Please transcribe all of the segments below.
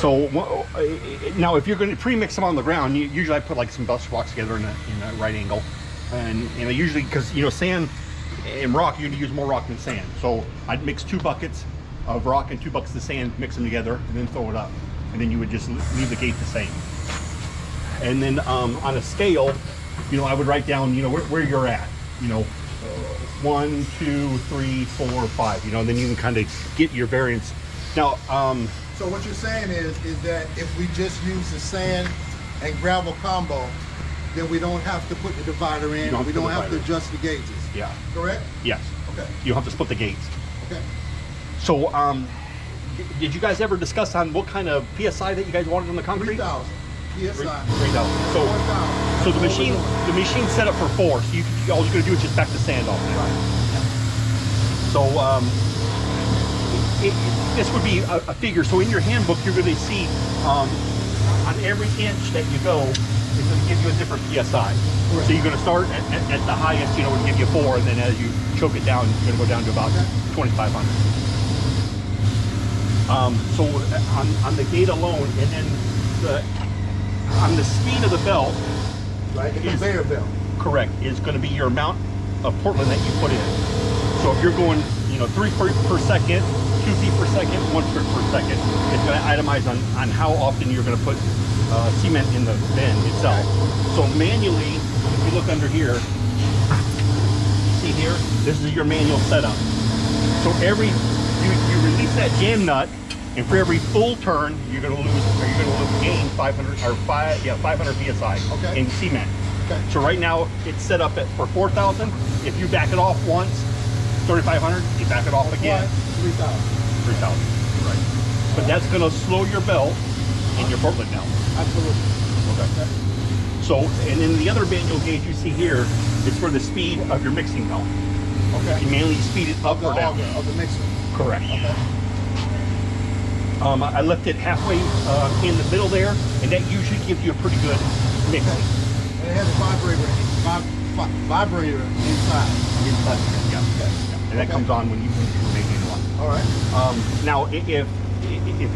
So now, if you're going to pre-mix them on the ground, usually I put like some bus rocks together in a right angle, and usually because sand and rock, you're going to use more rock than sand. So I'd mix 2 buckets of rock and 2 buckets of sand, mix them together, and then throw it up, and then you would just leave the gate the same. And then on a scale, I would write down where you're at. 1, 2, 3, 4, 5. Then you can kind of get your variance. Now. So what you're saying is that if we just use the sand and gravel combo, then we don't have to put the divider in. We don't have to adjust the gauges. Yeah. Correct? Yes. Okay. You don't have to split the gates. Okay. So, did you guys ever discuss on what kind of PSI that you guys wanted on the concrete? 3,000 PSI. 3,000. So, 4,000. so the machine's set up for 4. So all you're gonna do is just back the sand off. Right. So, this would be a figure. So in your handbook, you're going to see on every inch that you go, it's going to give you a different PSI. Right. So you're going to start at the highest, it would give you 4, and then as you choke it down, you're going to go down to about 2,500. So on the gate alone, and then on the speed of the belt, right, the conveyor belt, correct, is going to be your amount of Portland that you put in. So if you're going, 3 per second, 2 feet per second, 1 foot per second, it's going to itemize on how often you're going to put cement in the bin itself. So manually, if you look under here, see here, this is your manual setup. So you release that jam nut, and for every full turn, you're going to gain 500 psi in cement. Okay. So right now it's set up for 4,000. If you back it off once, 3,500. You back it off again. 3,000. 3,000. Right. But that's going to slow your belt and your Portland down. Absolutely. Okay. So, and then the other manual gauge you see here is for the speed of your mixing belt. Okay. You manually speed it up or down. Of the mixer. Correct. Okay. I left it halfway in the middle there, and that usually gives you a pretty good mix. Okay. And it has a vibrator inside. Yeah. Okay. And that comes on when you're making one. All right. Now, if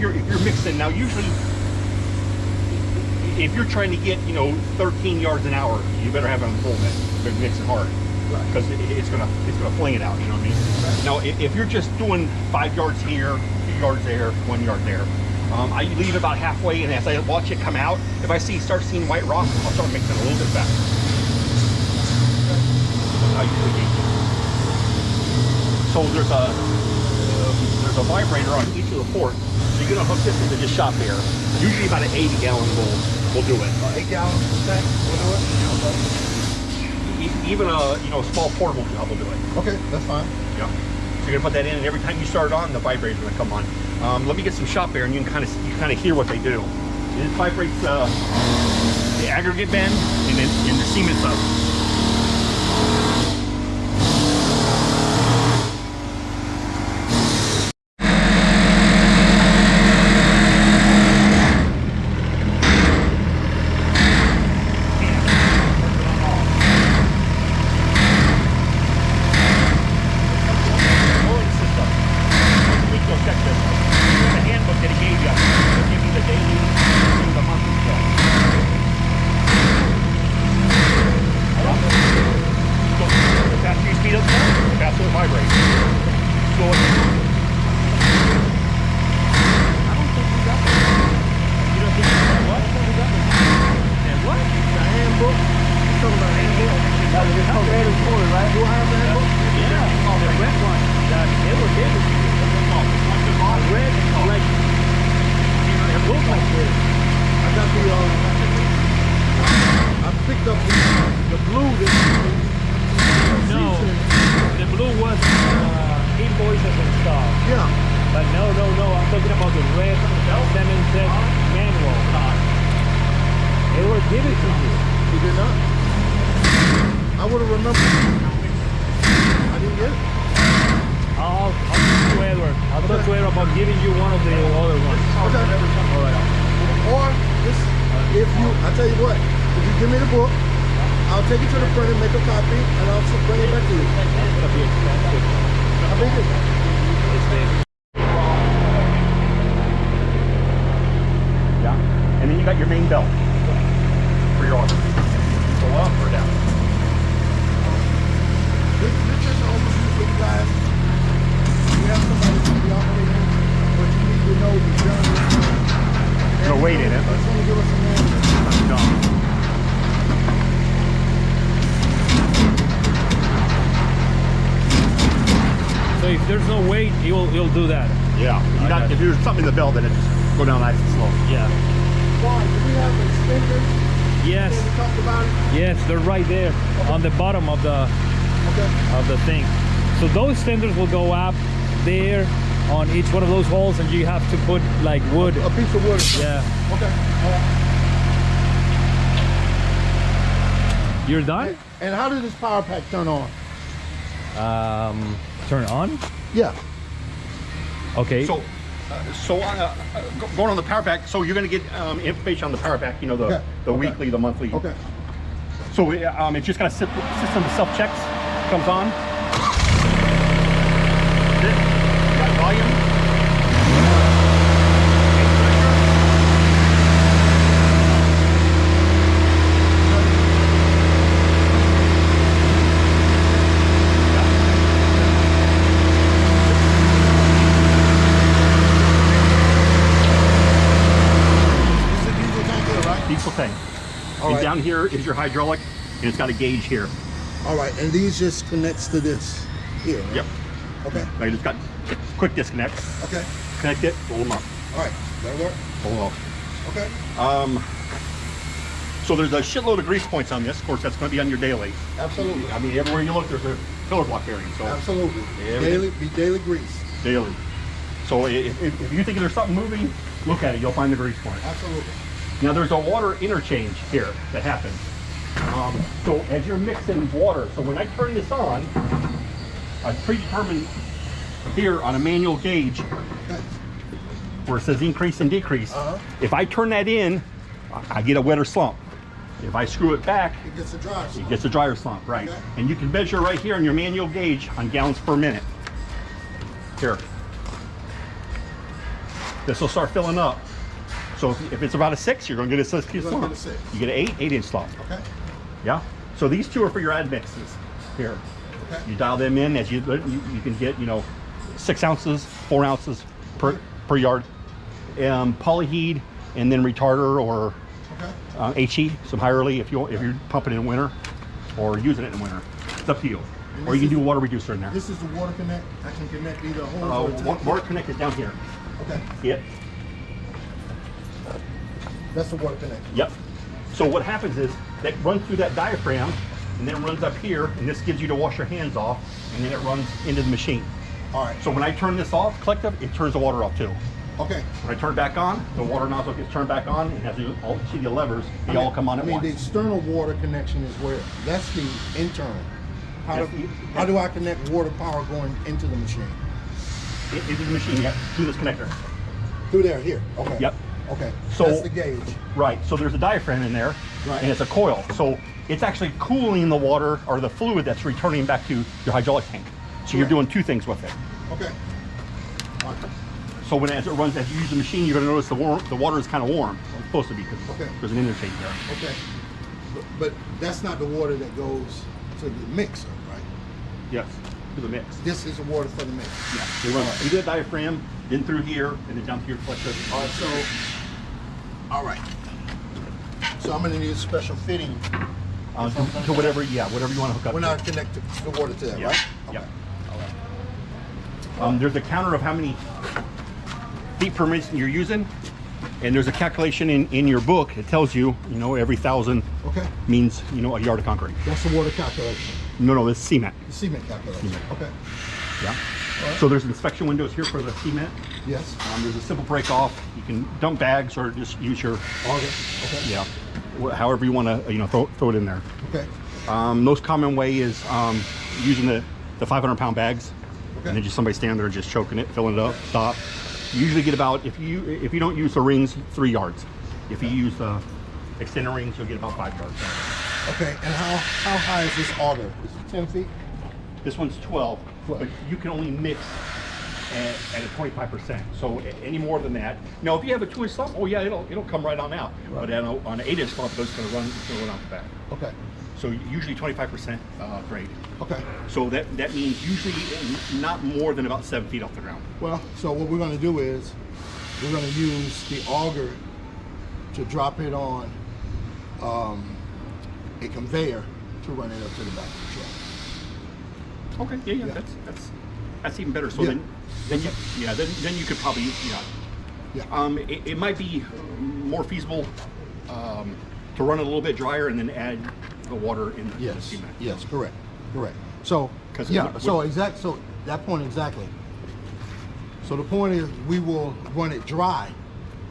you're mixing, now usually if you're trying to get 13 yards an hour, you better have it on full mix. You better mix it hard, because it's gonna fling it out. You know what I mean? Right. Now, if you're just doing 5 yards here, 2 yards there, 1 yard there, I leave it about halfway, and as I watch it come out, if I start seeing white rock, I'll start mixing a little bit faster. I usually gauge it. So there's a vibrator on each of the ports. So you're gonna hook this into just shop air. Usually about an 80-gallon will do it. 8 gallons per tank will do it. Even a small portable job will do it. Okay, that's fine. Yeah. So you're gonna put that in, and every time you start it on, the vibrator's gonna come on. Let me get some shop air, and you can kind of hear what they do. It vibrates the aggregate bend and the cement sub. you guys, we have somebody to be operating, but you need to know the journey. No weight in it. It's going to give us some answers. No. So if there's no weight, you'll do that. Yeah. If there's something in the belt, then it just go down nice and slow. Yeah. Juan, do we have extenders? Yes. We talked about it? Yes, they're right there on the bottom of the thing. So those extenders will go up there on each one of those holes, and you have to put like wood. A piece of wood. Yeah. Okay. All right. You're done? And how does this power pack turn on? Turn on? Yeah. Okay. So, going on the power pack, so you're going to get information on the power pack, you know, the weekly, the monthly. Okay. So it's just got a system of self-checks, comes on. Got volume. Diesel tank. All And right. down here is your hydraulic, and it's got a gauge here. All right, and these just connects to this here, right? Yep. Okay. Now you just got quick disconnects. Okay. Connect it, roll them up. All right, that'll work. Roll them up. Okay. So there's a shitload of grease points on this. Of course, that's going to be on your daily. Absolutely. I mean, everywhere you look, there's a filler block bearing. So Absolutely. Everything. Daily grease. daily. So if you think there's something moving, look at it. You'll find the grease point. Absolutely. Now there's a water interchange here that happens. So as you're mixing water, so when I turn this on, I predetermined here on a manual gauge where it says increase and decrease. If I turn that in, I get a wetter slump. If I screw it back, It gets a dry it slump. gets a drier slump, right? Okay. And you can measure right here on your manual gauge on gallons per minute. Here. This will start filling up. So if it's about a 6, you're going to get a 6 You're gonna slump. get a 6. You get an 8-inch slump. Okay. Yeah. So these two are for your ad mixes. Here. Okay. You dial them in as you can get, 6 ounces, 4 ounces per yard. Polyheat and then retarder or HE, some higherly if you're pumping in winter or using it in winter. It's up to you. And Or you this can do a water reducer in there. This is the water connect. I can connect either hose or tank. Water connect is down here. Okay. See it? That's the water connect. Yep. So what happens is that runs through that diaphragm and then runs up here, and this gives you to wash your hands off, and then it runs into the machine. All right. So when I turn this off, collective, it turns the water off too. Okay. When I turn it back on, the water nozzle gets turned back on, and as you all see the levers, they all come on at I mean, once. the external water connection is where? That's the internal. How do I connect water power going into the machine? Into the machine, yeah, through this connector. Through there, here. Okay. Yep. Okay. So that's the gauge. Right. So there's a diaphragm in there, Right. and it's a coil. So it's actually cooling the water or the fluid that's returning back to your hydraulic tank. So you're Correct. doing two things with it. Okay. All right. So as you use the machine, you're going to notice the water is kind of warm. It's supposed to be because Okay. there's an interchange there. Okay. But that's not the water that goes to the mixer, right? Yes. To the mix. This is the water for the mix. Yeah. They run through the diaphragm, then through here, and then down to your collector. All right. So. All right. So I'm gonna need a special fitting. To whatever you want to hook up. When to. I connect the water to that, Yeah. right? Yeah. Okay. All right. There's a counter of how many feet per minute you're using, and there's a calculation in your book. It tells you, every 1,000 Okay. means, a yard of concrete. That's the water calculation. No, this is cement. The cement calculation. Cement. Okay. Yeah. Alright. So there's inspection windows here for the cement. Yes. There's a simple break off. You can dump bags or just use your, Okay. Okay. yeah, however you want to, throw it in there. Okay. Most common way is using the 500-pound bags, Okay. and then just somebody standing there just choking it, filling it up, stop. You usually get about, if you don't use the rings, 3 yards. If you use the extender rings, you'll get about 5 yards. Okay. And how high is this auger? Is it 10 feet? This one's 12, 12. but you can only mix at a 25%. So any more than that. Now, if you have a 2-inch slump, oh yeah, it'll come right on out. Right. But on an 8-inch slump, it's going to run out the back. Okay. So usually 25% grade. Okay. So that means usually not more than about 7 feet off the ground. Well, so what we're going to do is we're going to use the auger to drop it on a conveyor to run it up to the back of the truck. Okay. Yeah. Yeah. That's even better. So Yeah. then you could probably it might be more feasible to run it a little bit drier and then add the water in the Yes. cement. Yes. Correct. So 'Cause so that point exactly. So the point is we will run it dry.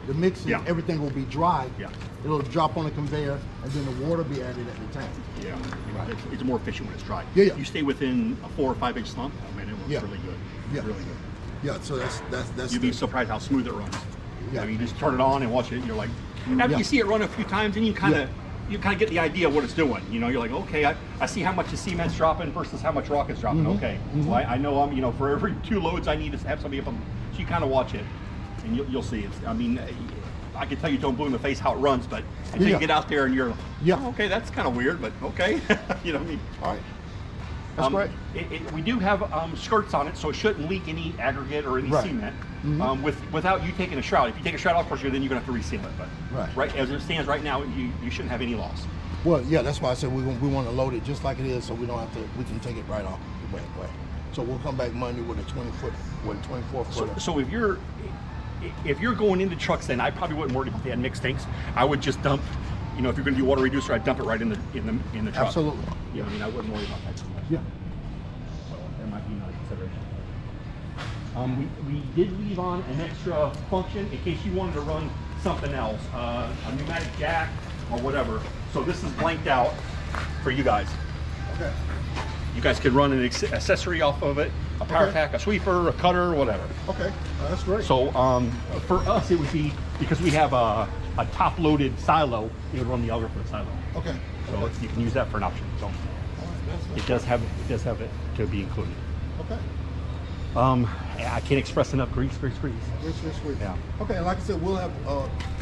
The mixing, Yeah. everything will be dry. Yeah. It'll drop on the conveyor and then the water be added at the tank. Yeah. Right. It's more efficient when it's dry. Yeah. You stay within a 4 or 5 inch slump. I mean, it works Yeah. really good. Yeah. Really good. Yeah. So that's You'd be surprised how smooth it runs. Yeah. I mean, you just turn it on and watch it, and you're like, after Yeah. you see it run a few times, and you kind of get the idea of what it's doing. You know, you're like, okay, I see how much the cement's dropping versus how much rock is dropping. Okay, well, I know I'm, for every 2 loads I need to have somebody up on. So you kind of watch it, and you'll see it. I mean, I can tell you don't blue in the face how it runs, but until you get out there and you're, okay, that's kind of weird, but okay, you know what I mean? all right. That's great. We do have skirts on it, so it shouldn't leak any aggregate or any Right. cement without you taking a shroud. If you take a shroud off, of course, then you're going to have to reseal it. But Right. as it stands right now, you shouldn't have any loss. Well, yeah, that's why I said we want to load it just like it is, so we don't have to. We can take it right off the way. So we'll come back Monday with a 24 foot. So if you're going into trucks, then I probably wouldn't worry about the mixed tanks. I would just dump. If you're going to do water reducer, I'd dump it right in the truck. Absolutely. You know, I wouldn't worry about that too much. Yeah. So that might be another consideration. We did leave on an extra function in case you wanted to run something else, a pneumatic jack or whatever. So this is blanked out for you guys. Okay. You guys can run an accessory off of it, a power pack, a sweeper, a cutter, whatever. Okay. That's great. So for us, it would be, because we have a top-loaded silo, it would run the auger for the silo. Okay. So you can use that for an option. So it does have it to be included. Okay. I can't express enough grease. Sweet. Yeah. Okay, and like I said, we'll have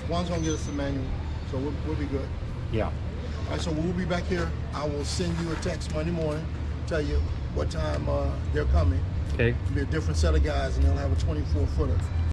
Juan's gonna get us the manual, so we'll be good. Yeah. All right, so we'll be back here. I will send you a text Monday morning, tell you what time they're coming. Okay. It'll be a different set of guys, and they'll have a 24 footer.